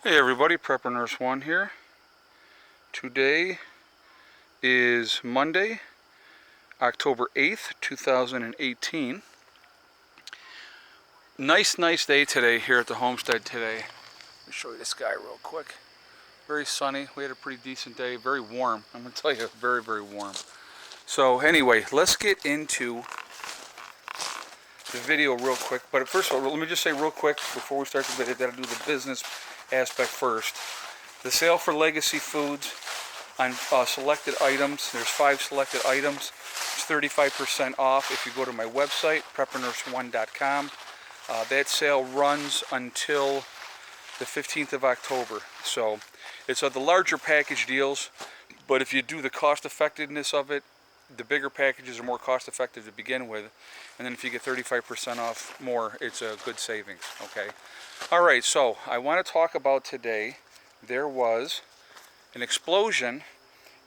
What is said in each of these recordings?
Hey everybody, Prepper Nurse 1 here. Today is Monday, October 8th, 2018. Nice day today here at the homestead today. Let me show you the sky real quick. Very sunny. We had a pretty decent day. Very warm. I'm going to tell you, very warm. So anyway, let's get into the video real quick. But first of all, let me just say real quick before we start the video, gotta do the business aspect first. The sale for Legacy Foods on selected items, there's 5 selected items. It's 35% off if you go to my website, preppernurse1.com. That sale runs until the 15th of October. So it's the larger package deals, but if you do the cost effectiveness of it, the bigger packages are more cost effective to begin with, and then if you get 35% off more, it's a good savings. Okay. Alright, so I want to talk about today, there was an explosion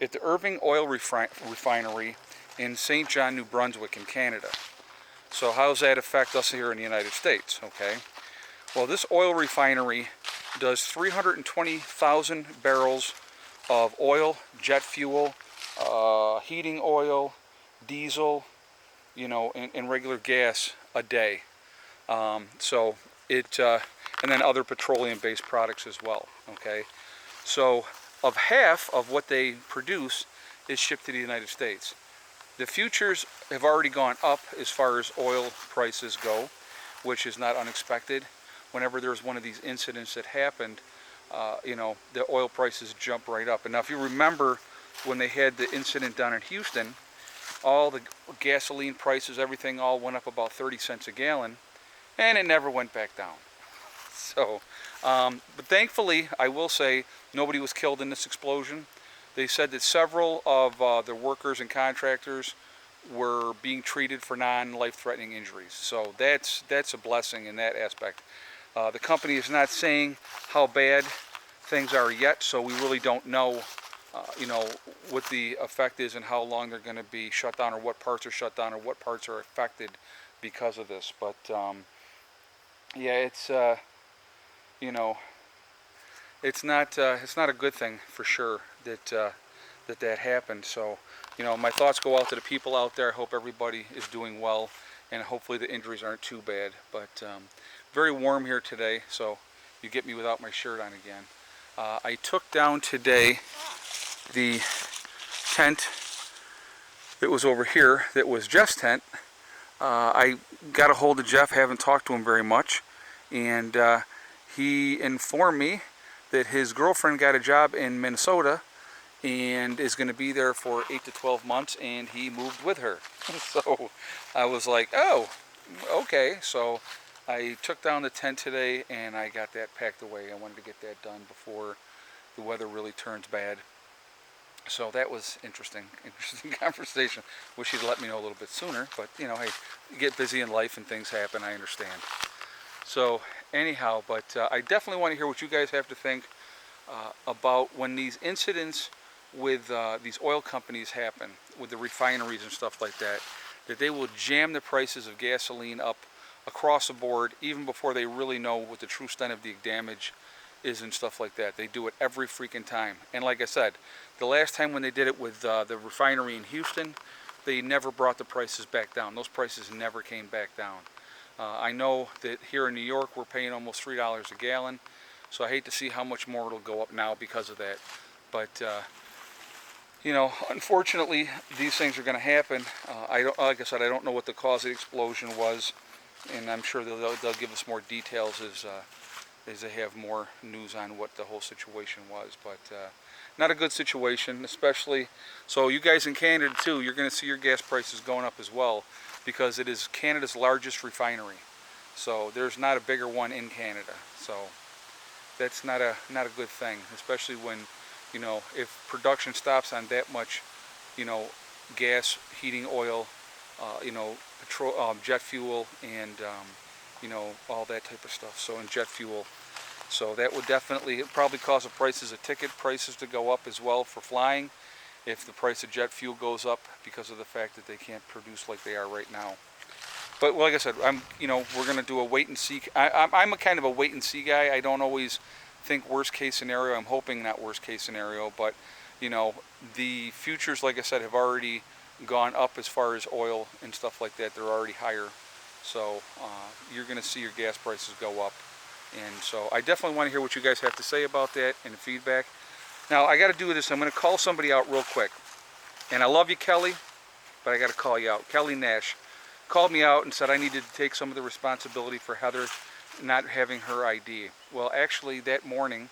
at the Irving oil refinery in St. John, New Brunswick in Canada. So how does that affect us here in the United States? Okay. Well, this oil refinery does 320,000 barrels of oil, jet fuel, heating oil, diesel, and regular gas a day. So it, and then other petroleum-based products as well. Okay, so of half of what they produce is shipped to the United States. The futures have already gone up as far as oil prices go, which is not unexpected. Whenever there's one of these incidents that happened, the oil prices jump right up. And now, if you remember, when they had the incident down in Houston, all the gasoline prices, everything all went up about 30 cents a gallon, and it never went back down. So, but thankfully, I will say, nobody was killed in this explosion. They said that several of the workers and contractors were being treated for non-life-threatening injuries. So that's a blessing in that aspect. The company is not saying how bad things are yet, so we really don't know what the effect is and how long they're going to be shut down, or what parts are shut down, or what parts are affected because of this. But yeah, it's it's not a good thing for sure that happened. So my thoughts go out to the people out there. I hope everybody is doing well, and hopefully the injuries aren't too bad. But very warm here today, so you get me without my shirt on again. I took down today the tent that was over here, that was Jeff's tent. I got a hold of Jeff, haven't talked to him very much, and he informed me that his girlfriend got a job in Minnesota and is going to be there for 8 to 12 months, and he moved with her. So I was like, oh, okay. So I took down the tent today and I got that packed away. I wanted to get that done before the weather really turns bad. So that was interesting conversation. Wish he'd let me know a little bit sooner, but hey, you get busy in life and things happen, I understand. So anyhow, but I definitely want to hear what you guys have to think about when these incidents with these oil companies happen, with the refineries and stuff like that, that they will jam the prices of gasoline up across the board even before they really know what the true extent of the damage is and stuff like that. They do it every freaking time. And like I said, the last time when they did it with the refinery in Houston, they never brought the prices back down. Those prices never came back down. I know that here in New York we're paying almost $3 a gallon, so I hate to see how much more it'll go up now because of that. But unfortunately, these things are going to happen. Like I said, I don't know what the cause of the explosion was, and I'm sure they'll give us more details as they have more news on what the whole situation was. But not a good situation, especially, so you guys in Canada too, you're going to see your gas prices going up as well, because it is Canada's largest refinery. So there's not a bigger one in Canada. So that's not a good thing, especially when if production stops on that much gas, heating oil, petrol, jet fuel, and all that type of stuff. So, and jet fuel. So that would definitely probably cause the prices of ticket prices to go up as well for flying, if the price of jet fuel goes up because of the fact that they can't produce like they are right now. But like I said, we're going to do a wait and see. I'm a kind of a wait and see guy. I don't always think worst case scenario. I'm hoping not worst case scenario, but you know, the futures, like I said, have already gone up as far as oil and stuff like that. They're already higher. So you're going to see your gas prices go up. And so I definitely want to hear what you guys have to say about that and the feedback. Now I got to do this. I'm going to call somebody out real quick. And I love you, Kelly, but I got to call you out. Kelly Nash called me out and said I needed to take some of the responsibility for Heather not having her ID. Well, actually that morning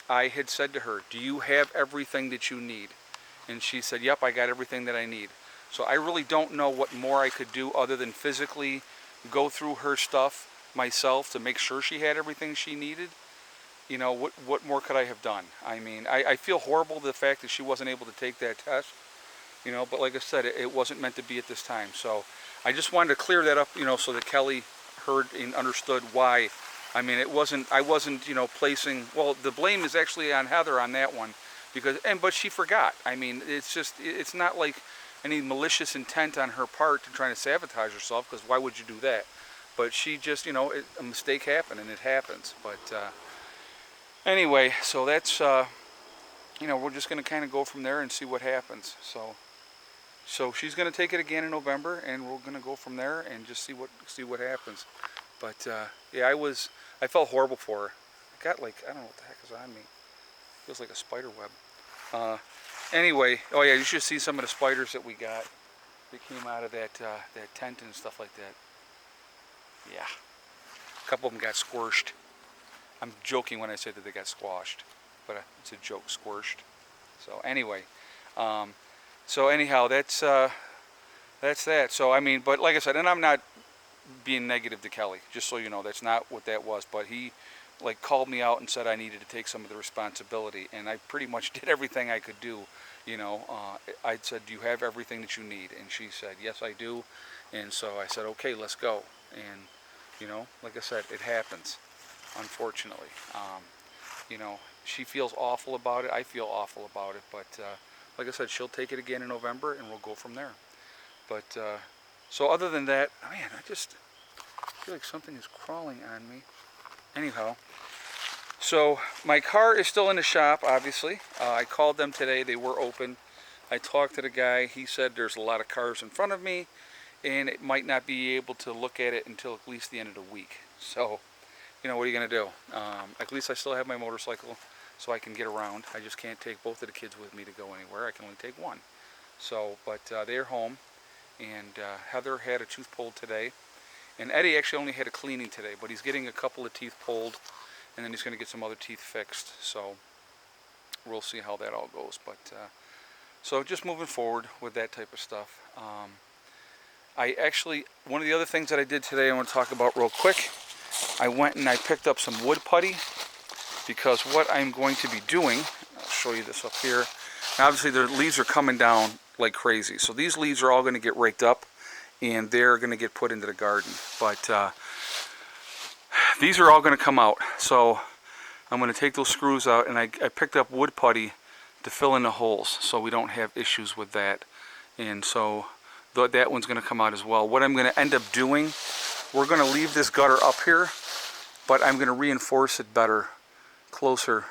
I had said to her, do you have everything that you need? And she said, yep, I got everything that I need. So I really don't know what more I could do other than physically go through her stuff myself to make sure she had everything she needed. You know, what more could I have done? I mean, I feel horrible the fact that she wasn't able to take that test, you know, but like I said, it wasn't meant to be at this time. So I just wanted to clear that up, you know, so that Kelly heard and understood why. I mean, I wasn't, you know, placing, well, the blame is actually on Heather on that one, because, but she forgot. I mean, it's not like any malicious intent on her part to trying to sabotage herself, because why would you do that? But she just, you know, a mistake happened, and it happens. But anyway, so that's, you know, we're just going to kind of go from there and see what happens. So she's going to take it again in November, and we're going to go from there and just see what happens. But yeah, I felt horrible for her. I got like, I don't know what the heck is on me. It feels like a spider web. Anyway, oh yeah, you should see some of the spiders that we got that came out of that tent and stuff like that. Yeah, a couple of them got squished. I'm joking when I say that they got squashed, but it's a joke, squished. So anyway, so anyhow, that's that. So I mean, but like I said, and I'm not being negative to Kelly, just so you know, that's not what that was. But he like called me out and said I needed to take some of the responsibility, and I pretty much did everything I could do. You know, I said, do you have everything that you need? And she said, yes, I do. And so I said, okay, let's go. And you know, like I said, it happens, unfortunately. You know, she feels awful about it. I feel awful about it. But like I said, she'll take it again in November, and we'll go from there. But so other than that, man, I just feel like something is crawling on me. Anyhow, so my car is still in the shop, obviously. I called them today. They were open. I talked to the guy. He said there's a lot of cars in front of me, and it might not be able to look at it until at least the end of the week. So, you know, what are you going to do? At least I still have my motorcycle, so I can get around. I just can't take both of the kids with me to go anywhere. I can only take one. So, but they're home, and Heather had a tooth pulled today. And Eddie actually only had a cleaning today, but he's getting a couple of teeth pulled, and then he's going to get some other teeth fixed. So we'll see how that all goes. But so just moving forward with that type of stuff. I actually, one of the other things that I did today I want to talk about real quick, I went and I picked up some wood putty, because what I'm going to be doing, I'll show you this up here. Now, obviously the leaves are coming down like crazy. So these leaves are all going to get raked up, and they're going to get put into the garden. But these are all going to come out. So I'm going to take those screws out, and I picked up wood putty to fill in the holes so we don't have issues with that. And so that one's going to come out as well. What I'm going to end up doing, we're going to leave this gutter up here, but I'm going to reinforce it better, closer,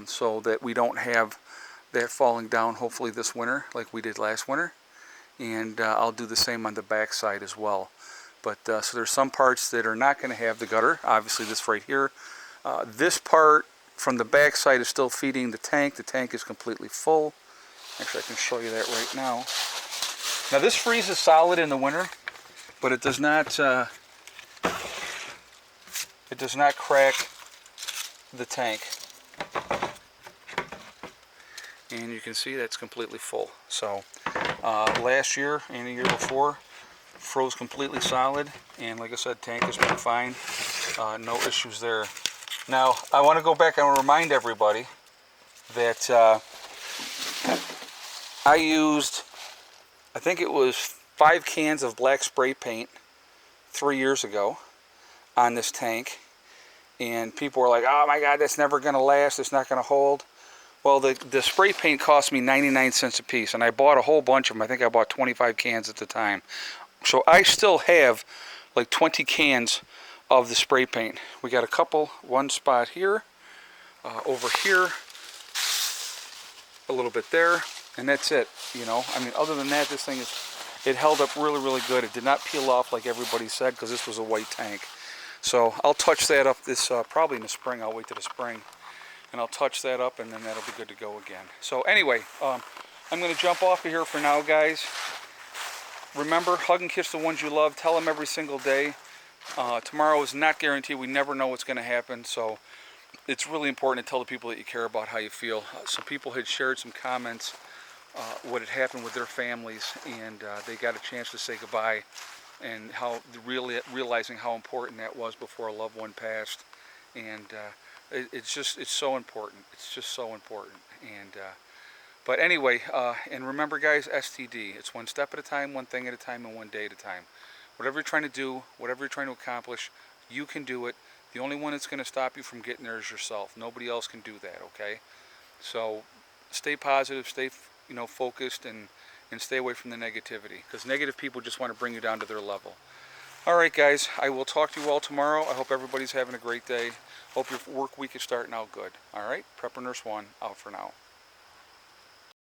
so that we don't have that falling down hopefully this winter like we did last winter. And I'll do the same on the back side as well. But so there's some parts that are not going to have the gutter. Obviously this right here. This part from the back side is still feeding the tank. The tank is completely full. Actually, I can show you that right now. Now this freezes solid in the winter, but it does not crack the tank. And you can see that's completely full. So last year and the year before, froze completely solid, and like I said, tank has been fine. No issues there. Now I want to go back and remind everybody that I used, I think it was 5 cans of black spray paint 3 years ago on this tank, and people were like, oh my god, that's never going to last, it's not going to hold. Well, the spray paint cost me 99 cents a piece, and I bought a whole bunch of them. I think I bought 25 cans at the time. So I still have like 20 cans of the spray paint. We got a couple, one spot here, over here, a little bit there, and that's it. You know, I mean, other than that, this thing it held up really, really good. It did not peel off like everybody said, because this was a white tank. So I'll touch that up this probably in the spring. I'll wait till the spring, and I'll touch that up, and then that'll be good to go again. So anyway, I'm going to jump off of here for now, guys. Remember, hug and kiss the ones you love. Tell them every single day. Tomorrow is not guaranteed. We never know what's going to happen. So it's really important to tell the people that you care about how you feel. Some people had shared some comments what had happened with their families, and they got a chance to say goodbye, and how really realizing how important that was before a loved one passed. And it's so important. It's just so important. And but anyway, and remember, guys, STD. It's one step at a time, one thing at a time, and one day at a time. Whatever you're trying to do, whatever you're trying to accomplish, you can do it. The only one that's going to stop you from getting there is yourself. Nobody else can do that, okay? So stay positive, stay focused, and stay away from the negativity, because negative people just want to bring you down to their level. All right, guys, I will talk to you all tomorrow. I hope everybody's having a great day. Hope your work week is starting out good. All right, Prepper Nurse 1 out for now.